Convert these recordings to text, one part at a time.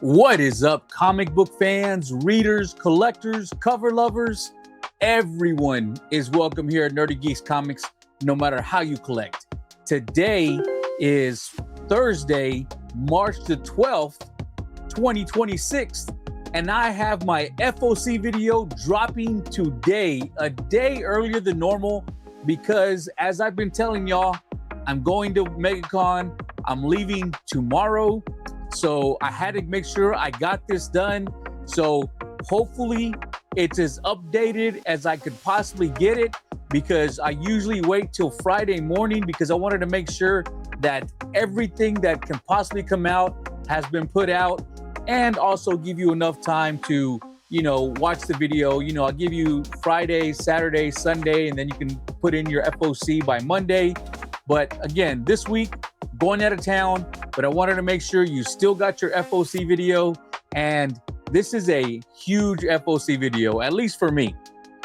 What is up, comic book fans, readers, collectors, cover lovers? Everyone is welcome here at Nerdy Geeks Comics, no matter how you collect. Today is Thursday, March the 12th, 2026, and I have my FOC video dropping today, a day earlier than normal, because as I've been telling y'all, I'm going to MegaCon. I'm leaving tomorrow. So I had to make sure I got this done. So hopefully it's as updated as I could possibly get it, because I usually wait till Friday morning because I wanted to make sure that everything that can possibly come out has been put out, and also give you enough time to, watch the video. I'll give you Friday, Saturday, Sunday, and then you can put in your FOC by Monday. But again, this week, going out of town, but I wanted to make sure you still got your FOC video. And this is a huge FOC video, at least for me.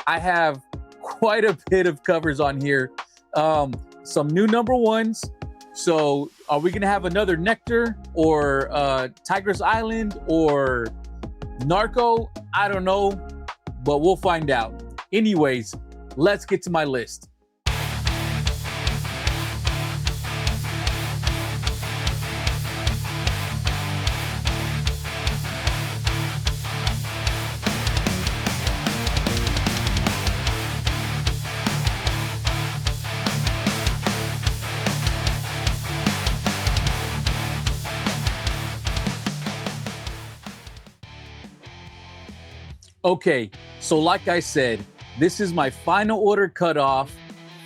I have quite a bit of covers on here. Some new number ones. So are we gonna have another Nectar or Tigress Island or Narco? I don't know, but we'll find out. Anyways, let's get to my list. Okay, so like I said, this is my final order cutoff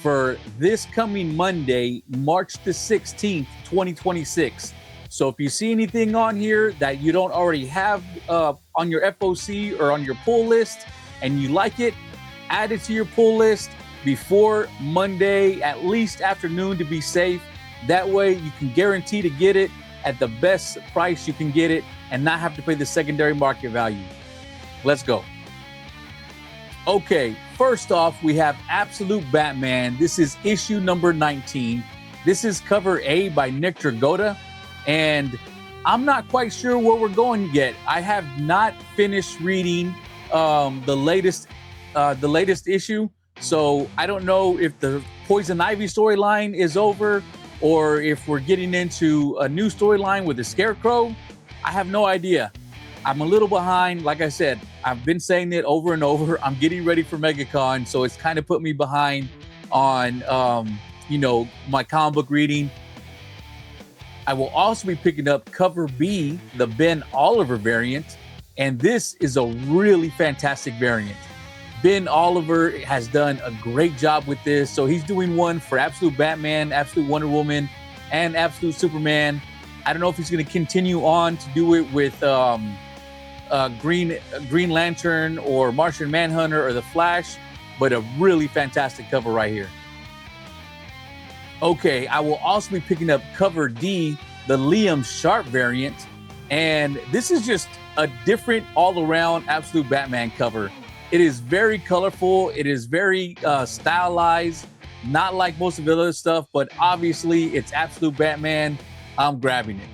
for this coming Monday, March the 16th, 2026. So if you see anything on here that you don't already have on your FOC or on your pull list and you like it, add it to your pull list before Monday, at least afternoon, to be safe. That way you can guarantee to get it at the best price you can get it and not have to pay the secondary market value. Let's go. Okay, first off, we have Absolute Batman. This is issue number 19. This is cover A by Nectar, and I'm not quite sure where we're going yet. I have not finished reading the latest issue, so I don't know if the Poison Ivy storyline is over or if we're getting into a new storyline with the Scarecrow. I have no idea. I'm a little behind. Like I said, I've been saying it over and over. I'm getting ready for MegaCon, so it's kind of put me behind on, my comic book reading. I will also be picking up cover B, the Ben Oliver variant, and this is a really fantastic variant. Ben Oliver has done a great job with this. So he's doing one for Absolute Batman, Absolute Wonder Woman, and Absolute Superman. I don't know if he's going to continue on to do it with Green Lantern or Martian Manhunter or The Flash, but a really fantastic cover right here. Okay, I will also be picking up cover D, the Liam Sharp variant, and this is just a different all-around Absolute Batman cover. It is very colorful. It is very stylized, not like most of the other stuff, but obviously it's Absolute Batman. I'm grabbing it.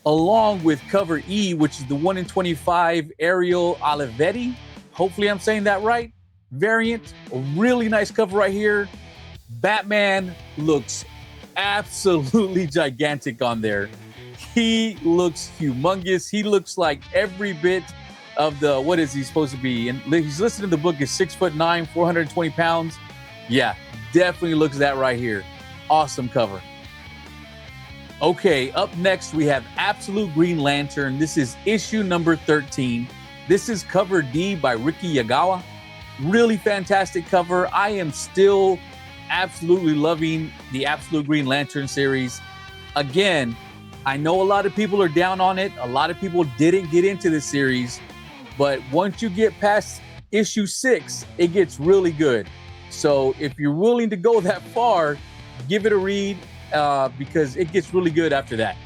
Along with cover E, which is the 1 in 25 Ariel Olivetti. Hopefully I'm saying that right. Variant, a really nice cover right here. Batman looks absolutely gigantic on there. He looks humongous. He looks like every bit of the, what is he supposed to be? And he's listed in the book as 6'9", 420 pounds. Yeah, definitely looks that right here. Awesome cover. Okay, up next we have Absolute Green Lantern. This is issue number 13. This is cover D by Ricky Yagawa. Really fantastic cover. I am still absolutely loving the Absolute Green Lantern series. Again, I know a lot of people are down on it. A lot of people didn't get into the series, but once you get past issue 6, it gets really good. So if you're willing to go that far, give it a read. Because it gets really good after that.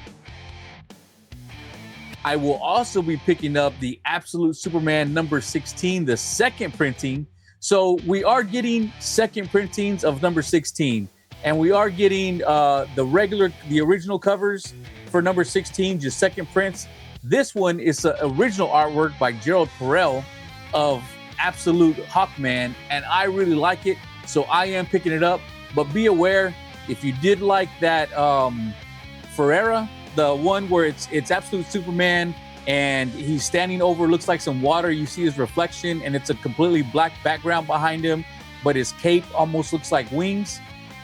I will also be picking up the Absolute Superman number 16, the second printing. So we are getting second printings of number 16, and we are getting the original covers for number 16, just second prints. This one is the original artwork by Gerald Perel of Absolute Hawkman, and I really like it, so I am picking it up. But be aware, if you did like that Ferreira, the one where it's Absolute Superman and he's standing over, looks like some water, you see his reflection, and it's a completely black background behind him, but his cape almost looks like wings.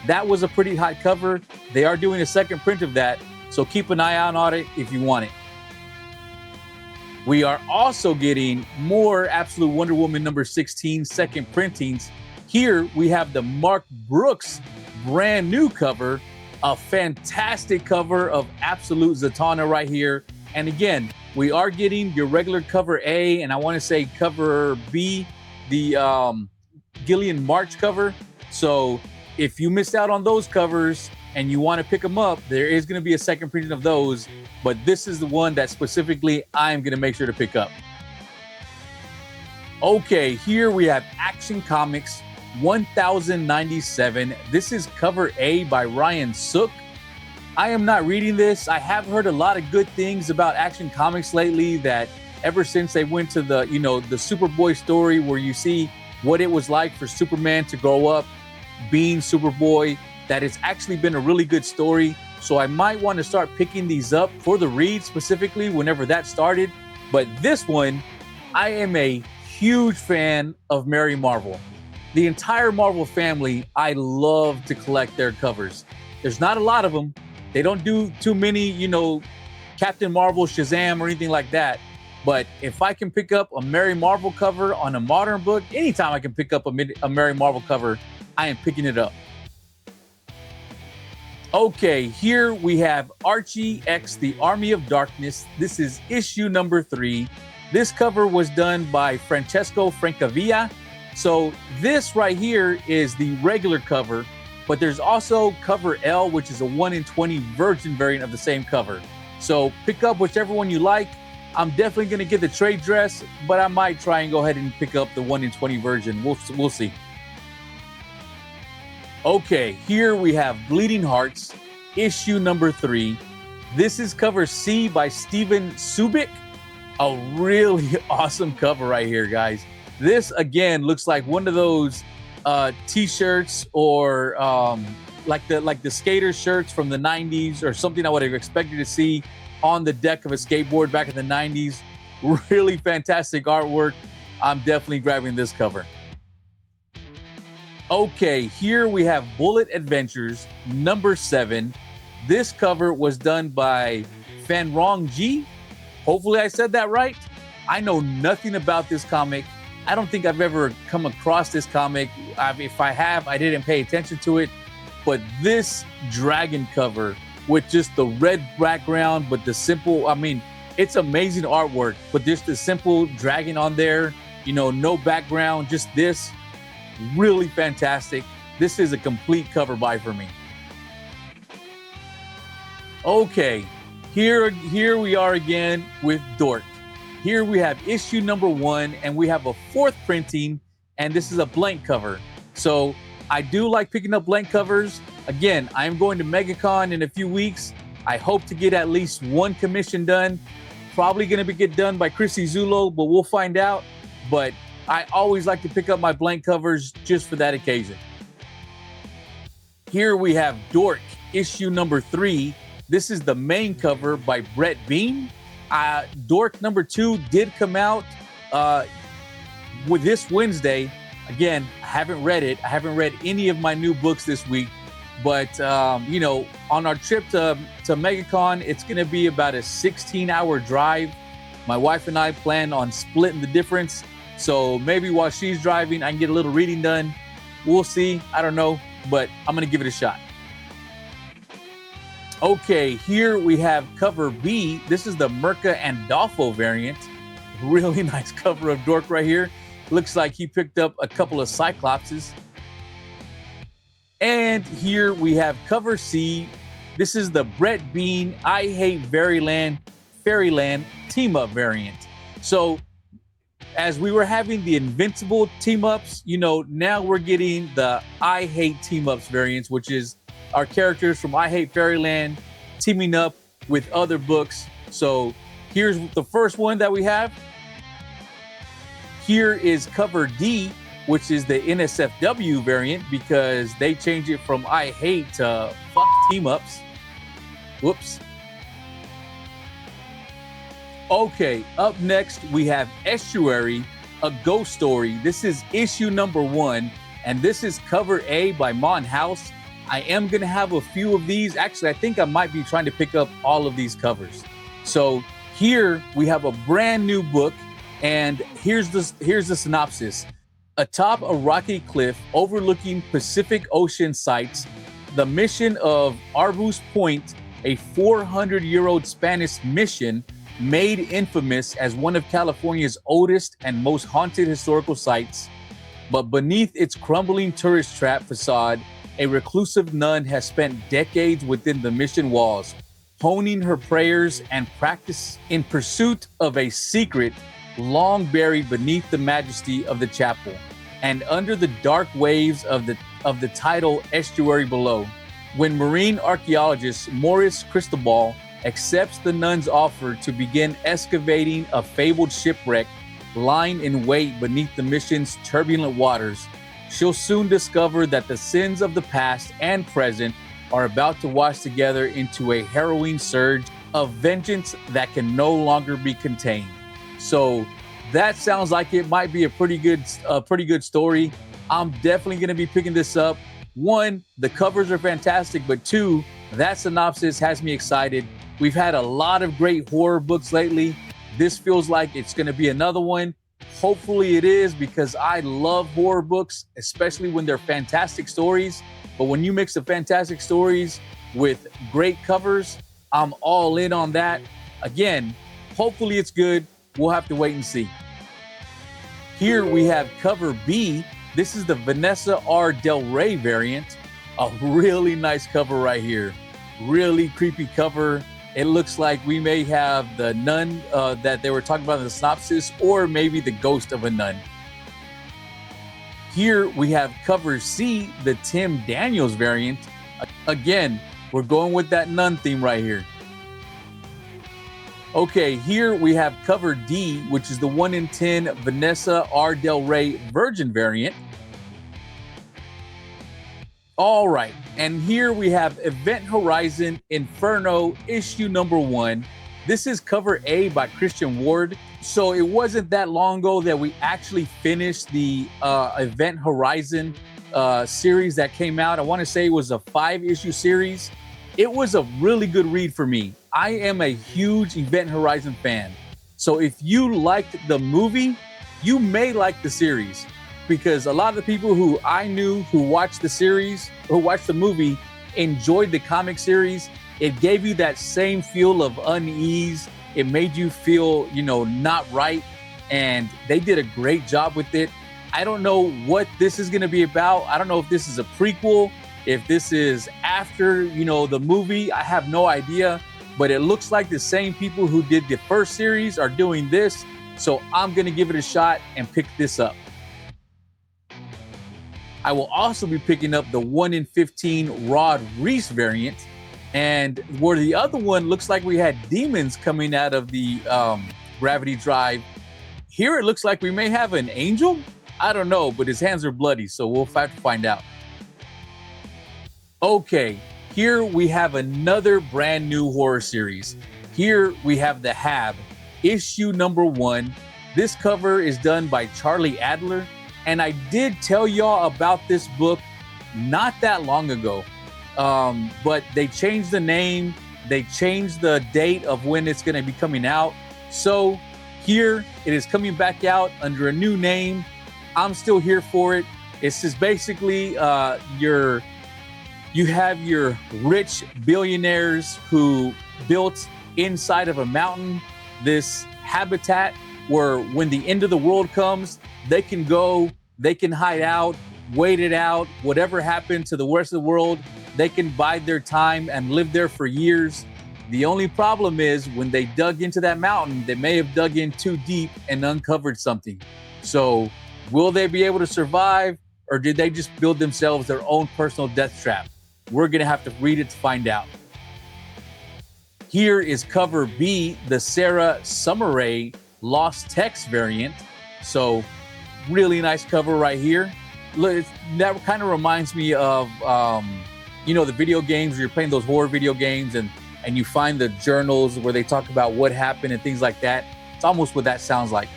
That was a pretty hot cover. They are doing a second print of that, so keep an eye out on it if you want it. We are also getting more Absolute Wonder Woman number 16 second printings. Here we have the Mark Brooks brand new cover, a fantastic cover of Absolute Zatanna right here. And again, we are getting your regular cover A, and I want to say cover B, the Gillian March cover. So if you missed out on those covers and you want to pick them up, there is going to be a second printing of those, but this is the one that specifically I'm going to make sure to pick up. Okay, here we have Action Comics 1097. This is cover A by Ryan Sook. I am not reading this. I have heard a lot of good things about Action Comics lately, that ever since they went to the, the Superboy story where you see what it was like for Superman to grow up being Superboy, that it's actually been a really good story. So I might want to start picking these up for the read specifically whenever that started. But this one, I am a huge fan of Mary Marvel. The entire Marvel family, I love to collect their covers. There's not a lot of them. They don't do too many, Captain Marvel, Shazam, or anything like that. But if I can pick up a Mary Marvel cover on a modern book, anytime I can pick up a Mary Marvel cover, I am picking it up. Okay, here we have Archie X, the Army of Darkness. This is issue number 3. This cover was done by Francesco Francavilla. So this right here is the regular cover, but there's also cover L, which is a 1 in 20 virgin variant of the same cover. So pick up whichever one you like. I'm definitely going to get the trade dress, but I might try and go ahead and pick up the 1 in 20 virgin. We'll see. Okay, here we have Bleeding Hearts, issue number 3. This is cover C by Steven Subic. A really awesome cover right here, guys. This, again, looks like one of those T-shirts or like the skater shirts from the 90s, or something I would have expected to see on the deck of a skateboard back in the 90s. Really fantastic artwork. I'm definitely grabbing this cover. Okay, here we have Bullet Adventures number 7. This cover was done by Fanrong Ji. Hopefully I said that right. I know nothing about this comic. I don't think I've ever come across this comic. If I have, I didn't pay attention to it. But this dragon cover with just the red background, but the simple, it's amazing artwork, but just the simple dragon on there, no background, just this, really fantastic. This is a complete cover buy for me. Okay, here we are again with Dork. Here we have issue number 1, and we have a 4th printing, and this is a blank cover. So I do like picking up blank covers. Again, I'm going to MegaCon in a few weeks. I hope to get at least one commission done. Probably going to get done by Chrissy Zulo, but we'll find out. But I always like to pick up my blank covers just for that occasion. Here we have Dork, issue number 3. This is the main cover by Brett Bean. Dork number 2 did come out with this Wednesday. Again, I haven't read it. I haven't read any of my new books this week. But, on our trip to MegaCon, it's going to be about a 16-hour drive. My wife and I plan on splitting the difference. So maybe while she's driving, I can get a little reading done. We'll see. I don't know, but I'm going to give it a shot. Okay, here we have cover B. This is the Merca Andolfo variant. Really nice cover of Dork right here. Looks like he picked up a couple of Cyclopses. And here we have cover C. This is the Brett Bean I Hate Fairyland team-up variant. So as we were having the Invincible team-ups, now we're getting the I Hate team-ups variants, which is our characters from I Hate Fairyland teaming up with other books. So here's the first one that we have. Here is cover D, which is the NSFW variant, because they changed it from I hate to fuck team ups. Whoops. Okay, up next we have Estuary, a ghost story. This is issue number 1, and this is cover A by Mon House. I am gonna have a few of these. Actually, I think I might be trying to pick up all of these covers. So here we have a brand new book, and here's the synopsis. Atop a rocky cliff overlooking Pacific Ocean sites, the mission of Arbus Point, a 400-year-old Spanish mission made infamous as one of California's oldest and most haunted historical sites. But beneath its crumbling tourist trap facade, a reclusive nun has spent decades within the mission walls, honing her prayers and practice in pursuit of a secret long buried beneath the majesty of the chapel and under the dark waves of the tidal estuary below. When marine archaeologist Maurice Cristobal accepts the nun's offer to begin excavating a fabled shipwreck lying in wait beneath the mission's turbulent waters, she'll soon discover that the sins of the past and present are about to wash together into a harrowing surge of vengeance that can no longer be contained. So that sounds like it might be a pretty good story. I'm definitely going to be picking this up. 1, the covers are fantastic, but 2, that synopsis has me excited. We've had a lot of great horror books lately. This feels like it's going to be another one. Hopefully it is, because I love horror books, especially when they're fantastic stories. But when you mix the fantastic stories with great covers, I'm all in on that. Again, hopefully it's good. We'll have to wait and see. Here we have cover B. This is the Vanessa R. Del Rey variant. A really nice cover right here. Really creepy cover. It looks like we may have the nun that they were talking about in the synopsis, or maybe the ghost of a nun. Here we have cover C, the Tim Daniels variant. Again, we're going with that nun theme right here. Okay, here we have cover D, which is the 1 in 10 Vanessa R. Del Rey Virgin variant. All right, and here we have Event Horizon Inferno issue number 1. This is cover A by Christian Ward. So it wasn't that long ago that we actually finished the Event Horizon series that came out. I want to say it was a 5-issue series. It was a really good read for me. I am a huge Event Horizon fan. So if you liked the movie, you may like the series, because a lot of the people who I knew who watched the series, who watched the movie, enjoyed the comic series. It gave you that same feel of unease. It made you feel, not right. And they did a great job with it. I don't know what this is going to be about. I don't know if this is a prequel, if this is after, the movie. I have no idea. But it looks like the same people who did the first series are doing this. So I'm going to give it a shot and pick this up. I will also be picking up the 1 in 15 Rod Reese variant. And where the other one looks like we had demons coming out of the gravity drive, here it looks like we may have an angel. I don't know, but his hands are bloody, so we'll have to find out. Okay, here we have another brand new horror series. Here we have The Hab, issue number 1. This cover is done by Charlie Adler, and I did tell y'all about this book not that long ago. But they changed the name, they changed the date of when it's going to be coming out. So here it is coming back out under a new name. I'm still here for it. It's just basically you have your rich billionaires who built inside of a mountain this habitat where when the end of the world comes, they can go, they can hide out, wait it out, whatever happened to the rest of the world, they can bide their time and live there for years. The only problem is when they dug into that mountain, they may have dug in too deep and uncovered something. So will they be able to survive, or did they just build themselves their own personal death trap? We're going to have to read it to find out. Here is cover B, the Sarah Summeray Lost Text variant. So really nice cover right here. Look, that kind of reminds me of, the video games where you're playing those horror video games and you find the journals where they talk about what happened and things like that. It's almost what that sounds like.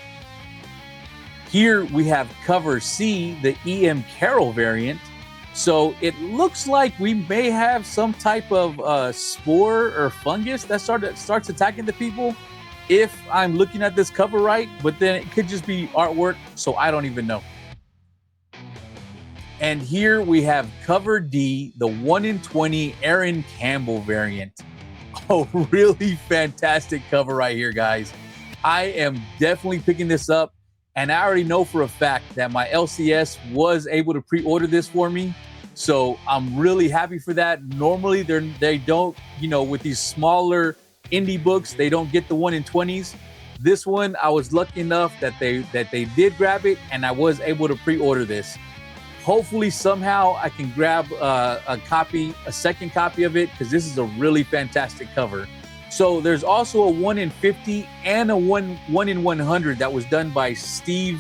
Here we have cover C, the E.M. Carroll variant. So it looks like we may have some type of spore or fungus that starts attacking the people, if I'm looking at this cover right, but then it could just be artwork, so I don't even know. And here we have cover D, the 1 in 20 Aaron Campbell variant. Oh, really fantastic cover right here, guys. I am definitely picking this up, and I already know for a fact that my LCS was able to pre-order this for me. So I'm really happy for that. Normally they don't, with these smaller indie books, they don't get the 1 in 20s. This one, I was lucky enough that they did grab it, and I was able to pre-order this. Hopefully somehow I can grab a second copy of it, because this is a really fantastic cover. So there's also a 1 in 50 and a 1 in 100 that was done by Steve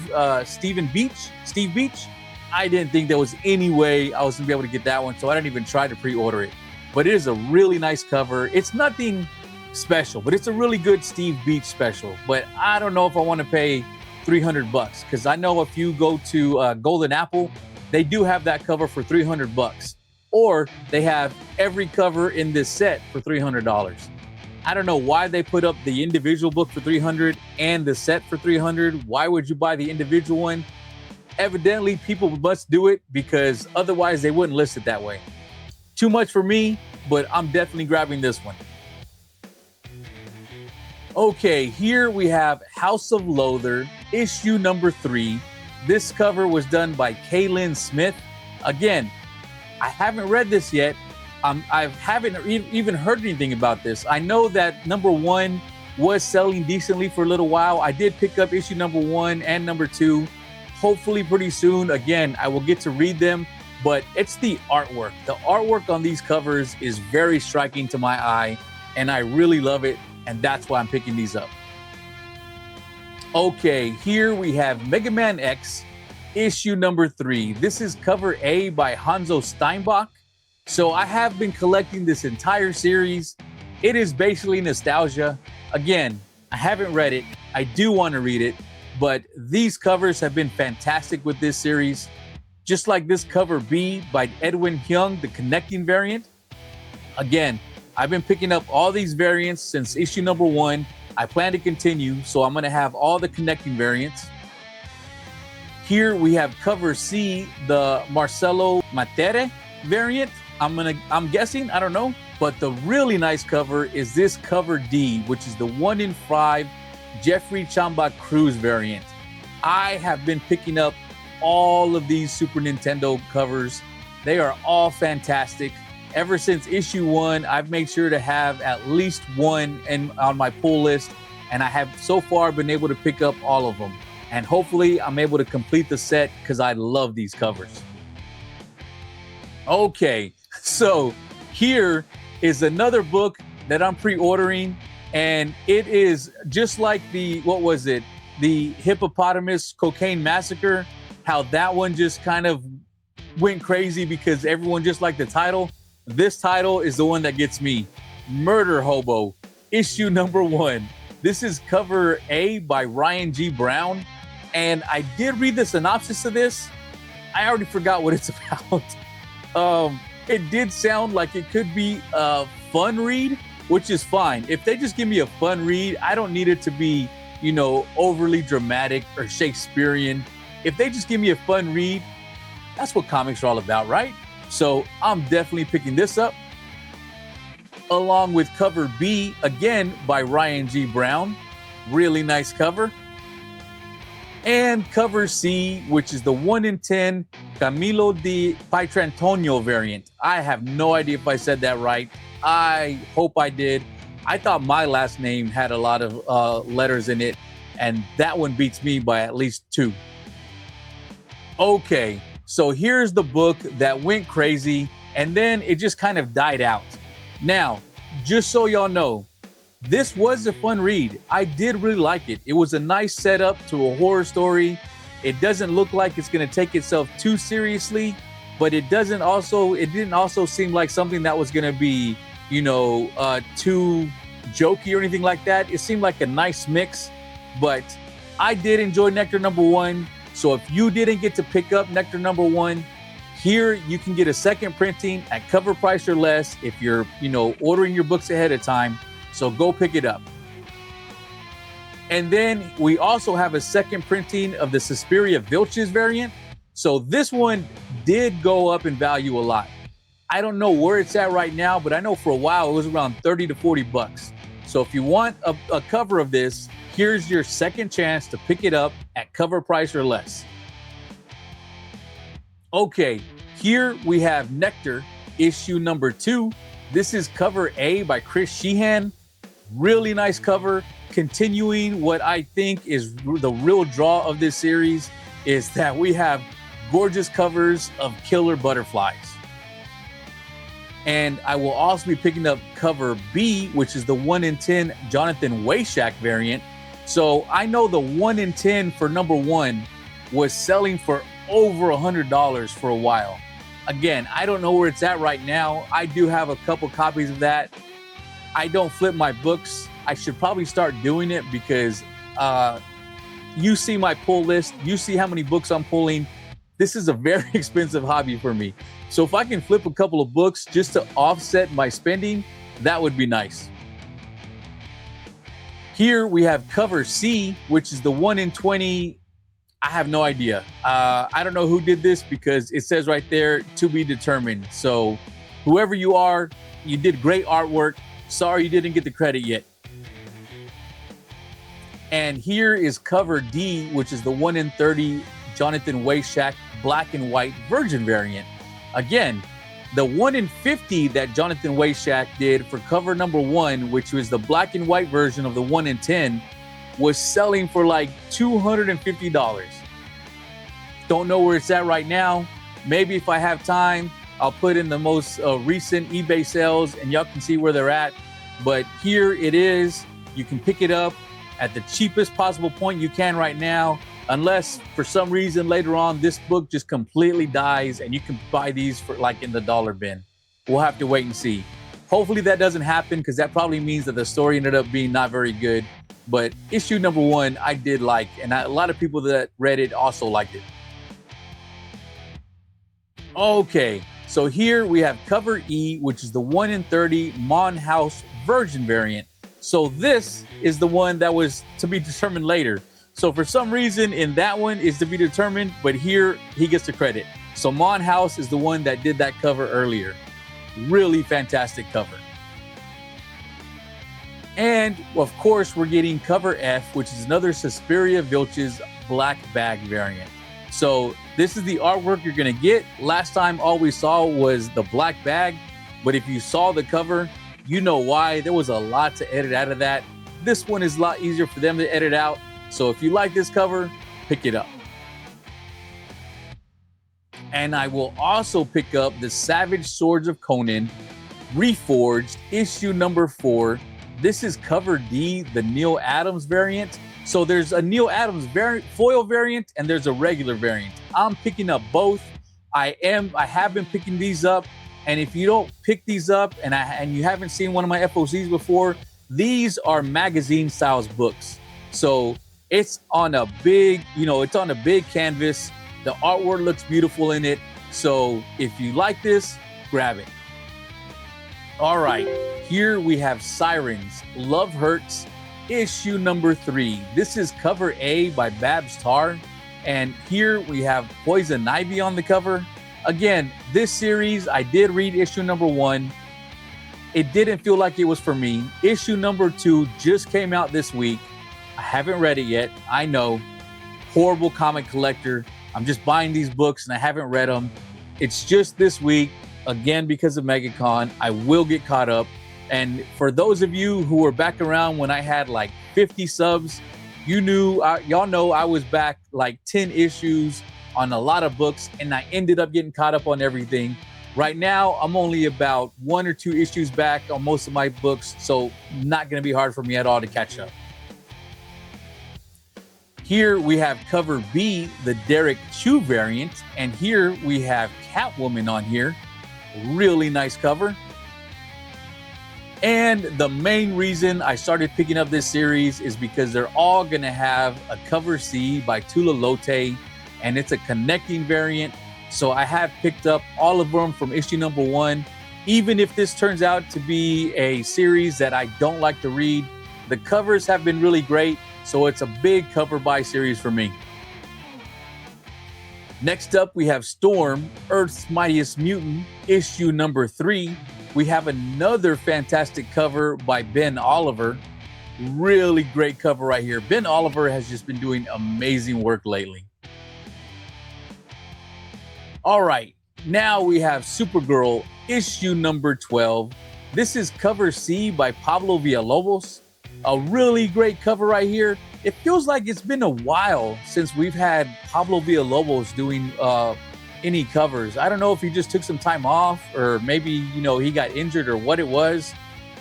Beach. I didn't think there was any way I was gonna be able to get that one, so I didn't even try to pre-order it. But it is a really nice cover. It's nothing special, but it's a really good Steve Beach special. But I don't know if I want to pay $300, because I know if you go to Golden Apple, they do have that cover for $300, or they have every cover in this set for $300. I don't know why they put up the individual book for $300 and the set for $300. Why would you buy the individual one? Evidently, people must do it because otherwise they wouldn't list it that way. Too much for me, but I'm definitely grabbing this one. Okay, here we have House of Loather, issue number 3. This cover was done by Kaylin Smith. Again, I haven't read this yet. I haven't even heard anything about this. I know that number 1 was selling decently for a little while. I did pick up issue number 1 and number 2. Hopefully pretty soon, again, I will get to read them, but it's the artwork. The artwork on these covers is very striking to my eye, and I really love it, and that's why I'm picking these up. Okay, here we have Mega Man X, issue number 3. This is cover A by Hanzo Steinbach. So I have been collecting this entire series. It is basically nostalgia. Again, I haven't read it. I do want to read it, but these covers have been fantastic with this series. Just like this cover B by Edwin Hyung, the connecting variant. Again, I've been picking up all these variants since issue number 1. I plan to continue, so I'm going to have all the connecting variants. Here we have cover C, the Marcelo Matere variant. I'm guessing, I don't know. But the really nice cover is this cover D, which is the 1 in 5 Jeffrey Chamba Cruz variant. I have been picking up all of these Super Nintendo covers. They are all fantastic. Ever since issue 1, I've made sure to have at least one on my pull list, and I have so far been able to pick up all of them. And hopefully I'm able to complete the set because I love these covers. Okay, so here is another book that I'm pre-ordering, and it is just like the Hippopotamus Cocaine Massacre, how that one just kind of went crazy because everyone just liked the title. This title is the one that gets me. Murder Hobo, issue number 1. This is cover A by Ryan G. Brown, and I did read the synopsis of this. I already forgot what it's about. It did sound like it could be a fun read, which is fine. If they just give me a fun read, I don't need it to be, overly dramatic or Shakespearean. If they just give me a fun read, that's what comics are all about, right? So I'm definitely picking this up, along with cover B, again by Ryan G. Brown. Really nice cover. And cover C, which is the 1 in 10 Camilo de Pietrantonio variant. I have no idea if I said that right. I hope I did. I thought my last name had a lot of letters in it, and that one beats me by at least 2. Okay, so here's the book that went crazy, and then it just kind of died out. Now, just so y'all know, This was a fun read. I did really like it. It was a nice setup to a horror story. It doesn't look like it's going to take itself too seriously, but it didn't also seem like something that was going to be, too jokey or anything like that. It seemed like a nice mix, but I did enjoy Nectar #1. So if you didn't get to pick up Nectar #1, here you can get a second printing at cover price or less if you're, ordering your books ahead of time. So go pick it up. And then we also have a second printing of the Suspiria Vilches variant. So this one did go up in value a lot. I don't know where it's at right now, but I know for a while it was around 30 to 40 bucks. So if you want a cover of this, here's your second chance to pick it up at cover price or less. Okay, here we have Nectar, issue #2. This is cover A by Chris Sheehan. Really nice cover. Continuing what I think is the real draw of this series is that we have gorgeous covers of killer butterflies. And I will also be picking up cover B, which is the 1 in 10 Jonathan Weishak variant. So I know the 1 in 10 for #1 was selling for over $100 for a while. Again, I don't know where it's at right now. I do have a couple copies of that. I don't flip my books. I should probably start doing it because you see my pull list. You see how many books I'm pulling. This is a very expensive hobby for me. So if I can flip a couple of books just to offset my spending, that would be nice. Here we have cover C, which is the 1 in 20. I have no idea. I don't know who did this because it says right there, to be determined. So whoever you are, you did great artwork. Sorry you didn't get the credit yet. And here is cover D, which is the 1 in 30 Jonathan Weishak black and white virgin variant. Again, the 1 in 50 that Jonathan Weishak did for cover #1, which was the black and white version of the 1 in 10, was selling for like $250. Don't know where it's at right now. Maybe if I have time, I'll put in the most recent eBay sales and y'all can see where they're at. But here it is. You can pick it up at the cheapest possible point you can right now, unless for some reason later on this book just completely dies and you can buy these for like in the dollar bin. We'll have to wait and see. Hopefully that doesn't happen because that probably means that the story ended up being not very good. But issue #1 I did like, and a lot of people that read it also liked it. Okay, so here we have cover E, which is the 1 in 30 Mon House virgin variant. So this is the one that was to be determined later. So for some reason in that one is to be determined, but here he gets the credit. So Mon House is the one that did that cover earlier. Really fantastic cover. And of course we're getting cover F, which is another Suspiria Vilches black bag variant. So this is the artwork you're gonna get. Last time all we saw was the black bag, but if you saw the cover, you know why. There was a lot to edit out of that. This one is a lot easier for them to edit out. So if you like this cover, pick it up. And I will also pick up the Savage Swords of Conan Reforged issue #4. This is cover D, the Neil Adams variant. So there's a Neil Adams foil variant and there's a regular variant. I'm picking up both. I have been picking these up. And if you don't pick these up and you haven't seen one of my FOCs before, these are magazine styles books. So it's on a big, it's on a big canvas. The artwork looks beautiful in it. So if you like this, grab it. All right, here we have Sirens, Love Hurts, issue #3. This is cover A by Babs Tarr. And here we have Poison Ivy on the cover. Again, this series, I did read issue #1. It didn't feel like it was for me. Issue #2 just came out this week. I haven't read it yet. I know, horrible comic collector. I'm just buying these books and I haven't read them. It's just this week. Again, because of MegaCon, I will get caught up. And for those of you who were back around when I had like 50 subs, y'all know I was back like 10 issues on a lot of books and I ended up getting caught up on everything. Right now, I'm only about 1 or 2 issues back on most of my books, so not going to be hard for me at all to catch up. Here we have cover B, the Derek Chu variant, and here we have Catwoman on here. Really nice cover. And the main reason I started picking up this series is because they're all going to have a cover C by Tula Lote, and it's a connecting variant. So I have picked up all of them from issue number 1. Even if this turns out to be a series that I don't like to read, the covers have been really great. So it's a big cover buy series for me. Next up, we have Storm, Earth's Mightiest Mutant, issue number 3. We have another fantastic cover by Ben Oliver. Really great cover right here. Ben Oliver has just been doing amazing work lately. All right, now we have Supergirl, issue number 12. This is cover C by Pablo Villalobos. A really great cover right here. It feels like it's been a while since we've had Pablo Villalobos doing any covers. I don't know if he just took some time off or maybe, he got injured or what it was,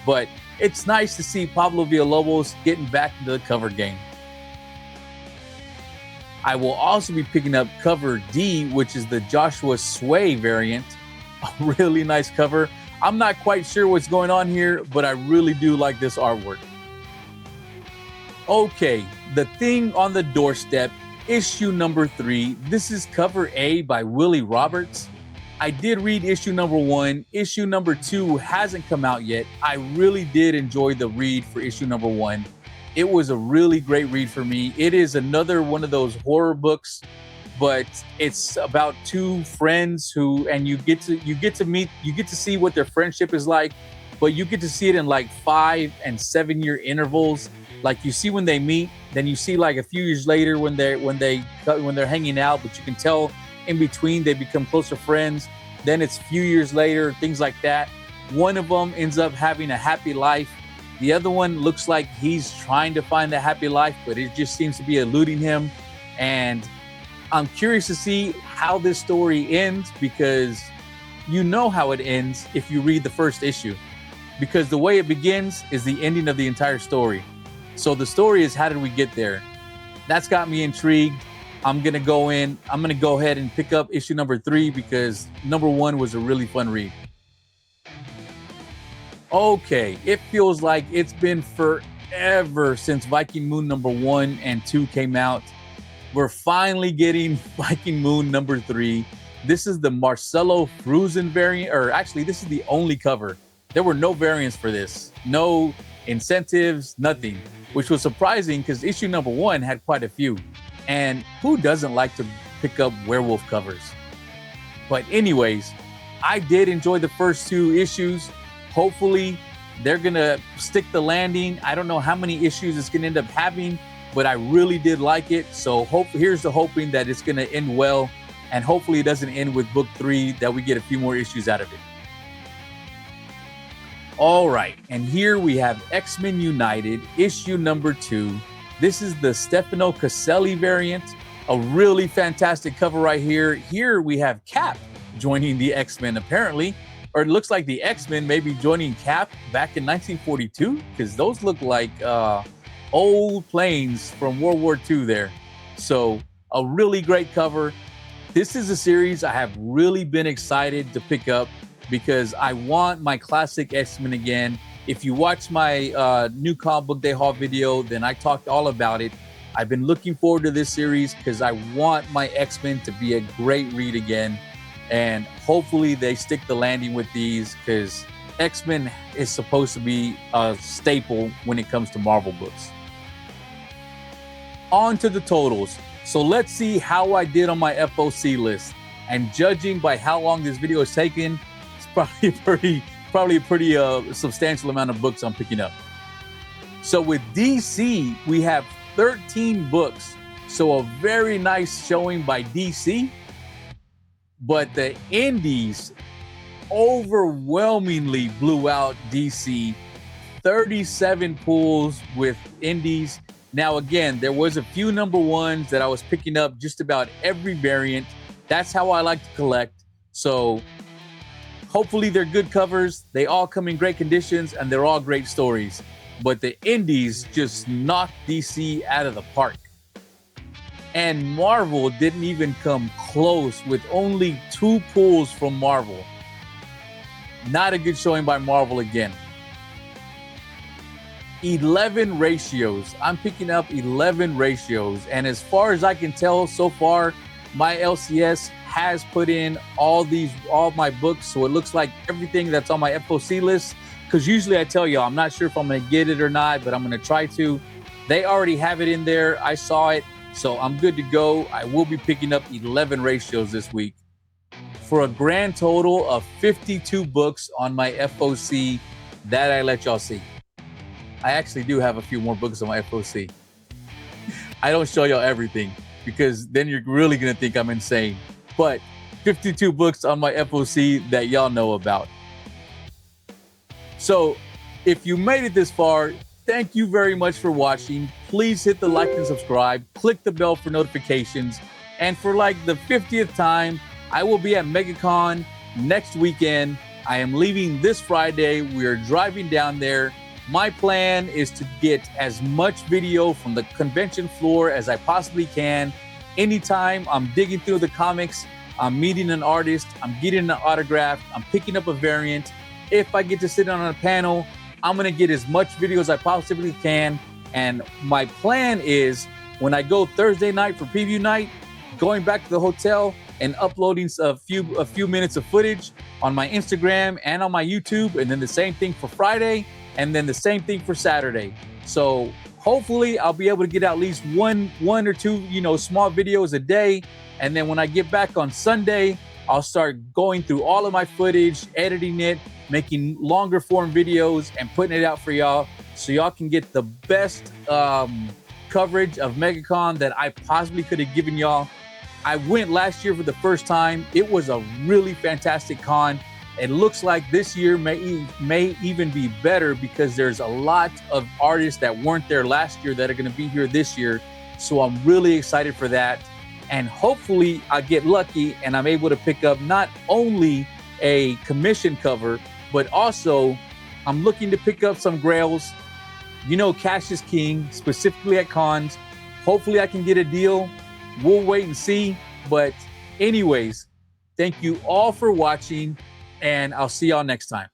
but it's nice to see Pablo Villalobos getting back into the cover game. I will also be picking up cover D, which is the Joshua Sway variant. A really nice cover. I'm not quite sure what's going on here, but I really do like this artwork. Okay, The Thing on the Doorstep, issue number 3. This is cover A by Willie Roberts. I did read issue number 1. Issue number 2 hasn't come out yet. I really did enjoy the read for issue number 1. It was a really great read for me. It is another one of those horror books, but it's about 2 friends and you get to see what their friendship is like, but you get to see it in like 5 and 7 year intervals. Like you see when they meet, then you see like a few years later when they're hanging out, but you can tell in between they become closer friends. Then it's a few years later, things like that. One of them ends up having a happy life. The other one looks like he's trying to find a happy life, but it just seems to be eluding him. And I'm curious to see how this story ends, because you know how it ends if you read the first issue, because the way it begins is the ending of the entire story. So the story is, how did we get there? That's got me intrigued. I'm going to go ahead and pick up issue number 3 because number 1 was a really fun read. Okay, it feels like it's been forever since Viking Moon number 1 and 2 came out. We're finally getting Viking Moon number 3. This is the Marcelo Fruzen variant, or actually this is the only cover. There were no variants for this. No incentives, nothing, which was surprising because issue number 1 had quite a few. And who doesn't like to pick up werewolf covers? But anyways, I did enjoy the first 2 issues. Hopefully they're gonna stick the landing. I don't know how many issues it's gonna end up having, but I really did like it. So here's the hoping that it's gonna end well, and hopefully it doesn't end with book 3, that we get a few more issues out of it. All right, and here we have X-Men United, issue number 2. This is the Stefano Caselli variant. A really fantastic cover right here. Here we have Cap joining the X-Men apparently, or it looks like the X-Men may be joining Cap back in 1942, because those look like old planes from World War II there. So a really great cover. This is a series I have really been excited to pick up because I want my classic X-Men again. If you watch my new comic book day haul video, then I talked all about it. I've been looking forward to this series because I want my X-Men to be a great read again. And hopefully they stick the landing with these, because X-Men is supposed to be a staple when it comes to Marvel books. On to the totals. So let's see how I did on my FOC list. And judging by how long this video is taking, it's probably a pretty substantial amount of books I'm picking up. So with DC, we have 13 books. So a very nice showing by DC. But the indies overwhelmingly blew out DC. 37 pulls with indies. Now, again, there was a few number 1s that I was picking up just about every variant. That's how I like to collect. So Hopefully they're good covers. They all come in great conditions and they're all great stories. But the indies just knocked DC out of the park. And Marvel didn't even come close with only 2 pulls from Marvel. Not a good showing by Marvel again. 11 ratios. I'm picking up 11 ratios. And as far as I can tell so far, my LCS has put in all my books. So it looks like everything that's on my FOC list, because usually I tell y'all, I'm not sure if I'm going to get it or not, but I'm going to try to. They already have it in there. I saw it. So I'm good to go. I will be picking up 11 ratios this week for a grand total of 52 books on my FOC that I let y'all see. I actually do have a few more books on my FOC. I don't show y'all everything because then you're really going to think I'm insane. But 52 books on my FOC that y'all know about. So if you made it this far, thank you very much for watching. Please hit the like and subscribe. Click the bell for notifications. And for like the 50th time, I will be at MegaCon next weekend. I am leaving this Friday. We are driving down there. My plan is to get as much video from the convention floor as I possibly can. Anytime I'm digging through the comics, I'm meeting an artist, I'm getting an autograph, I'm picking up a variant. If I get to sit on a panel, I'm gonna get as much video as I possibly can. And my plan is when I go Thursday night for preview night, going back to the hotel and uploading a few minutes of footage on my Instagram and on my YouTube, and then the same thing for Friday, and then the same thing for Saturday. So hopefully I'll be able to get at least one or two, small videos a day. And then when I get back on Sunday, I'll start going through all of my footage, editing it, making longer form videos and putting it out for y'all so y'all can get the best coverage of MegaCon that I possibly could have given y'all. I went last year for the first time. It was a really fantastic con. It looks like this year may even be better because there's a lot of artists that weren't there last year that are going to be here this year. So I'm really excited for that. And hopefully I get lucky and I'm able to pick up not only a commission cover, but also I'm looking to pick up some grails. Cash is king, specifically at cons. Hopefully I can get a deal. We'll wait and see. But anyways, thank you all for watching, and I'll see y'all next time.